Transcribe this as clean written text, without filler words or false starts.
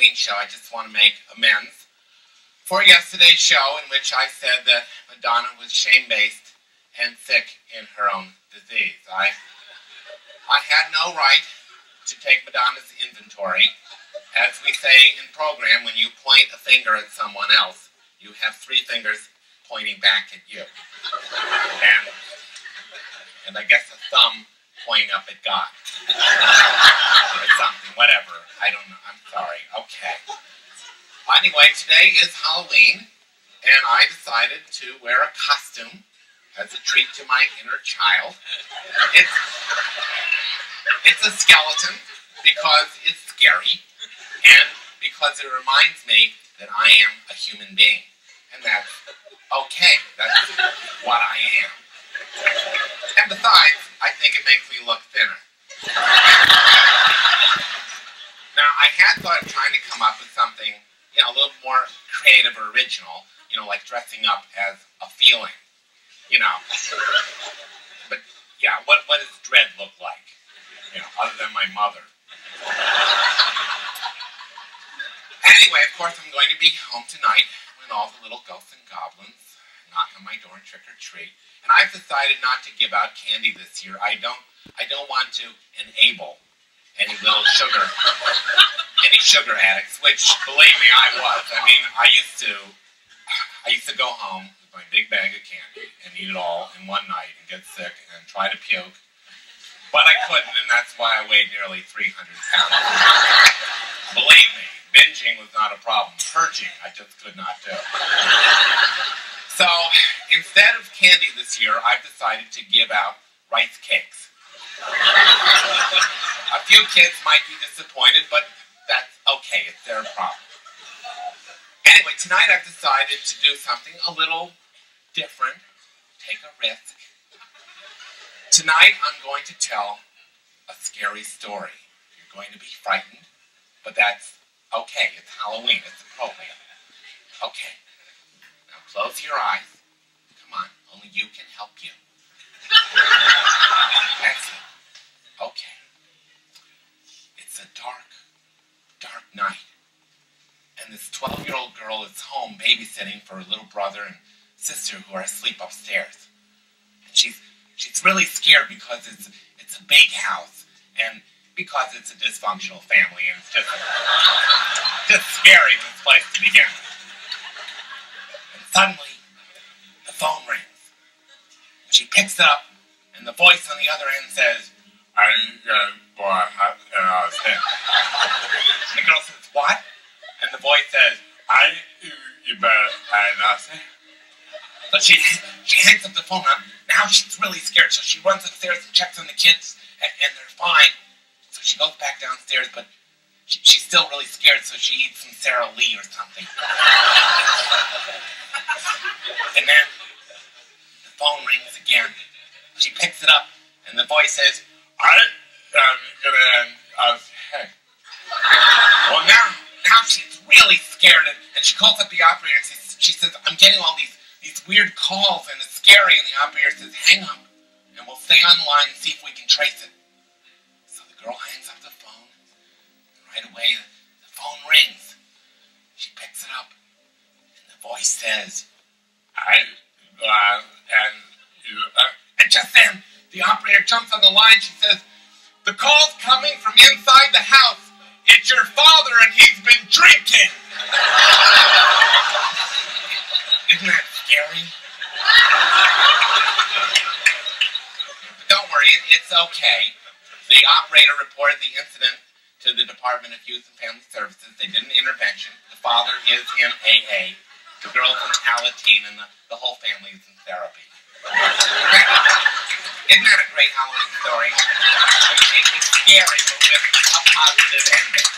Halloween show, I just want to make amends for yesterday's show in which I said that Madonna was shame-based and sick in her own disease. I had no right to take Madonna's inventory. As we say in program, when you point a finger at someone else, you have 3 fingers pointing back at you. And I guess a thumb pointing up at God. Or something, whatever. I don't know. I'm sorry. Okay. Anyway, today is Halloween, and I decided to wear a costume as a treat to my inner child. It's a skeleton because it's scary, and because it reminds me that I am a human being. And that's okay. That's what I am. And besides, I think it makes me look thinner. Now, I had thought of trying to come up with something, a little more creative or original, like dressing up as a feeling, But, yeah, what does dread look like, other than my mother? Anyway, of course, I'm going to be home tonight when all the little ghosts and goblins knock on my door and trick or treat. And I've decided not to give out candy this year. I don't want to enable any sugar addicts, which, believe me, I was. I mean, I used to go home with my big bag of candy and eat it all in one night and get sick and try to puke. But I couldn't, and that's why I weighed nearly 300 pounds. Believe me, binging was not a problem. Purging, I just could not do. So, instead of candy this year, I've decided to give out rice cakes. A few kids might be disappointed, but that's okay. It's their problem. Anyway, tonight I've decided to do something a little different. Take a risk. Tonight I'm going to tell a scary story. You're going to be frightened, but that's okay. It's Halloween. It's appropriate. Okay. Now close your eyes. Come on. Only you can help you. Excellent. Okay. It's a dark, dark night. And this 12-year-old girl is home babysitting for her little brother and sister who are asleep upstairs. And she's really scared because it's a big house and because it's a dysfunctional family and it's just scary in this place to begin with. And suddenly, the phone rings. And she picks it up and the voice on the other end says, and the girl says, what? And the voice says, so she hangs up the phone. Now she's really scared, so she runs upstairs and checks on the kids, and they're fine. So she goes back downstairs, but she's still really scared, so she eats some Sara Lee or something. And then the phone rings again. She picks it up, and the voice says, hey. Well, now she's really scared, and she calls up the operator and she says, I'm getting all these weird calls, and it's scary, and the operator says, hang up, and we'll stay on the line and see if we can trace it. So the girl hangs up the phone, and right away, the phone rings. She picks it up, and the voice says, and just then, the operator jumps on the line. She says, the call's coming from inside the house. It's your father, and he's been drinking. Isn't that scary? But don't worry, it's okay. The operator reported the incident to the Department of Youth and Family Services. They did an intervention. The father is in AA. The girl's in Alateen, and the whole family is in therapy. Isn't that a great Halloween story? It's scary, but with a positive ending.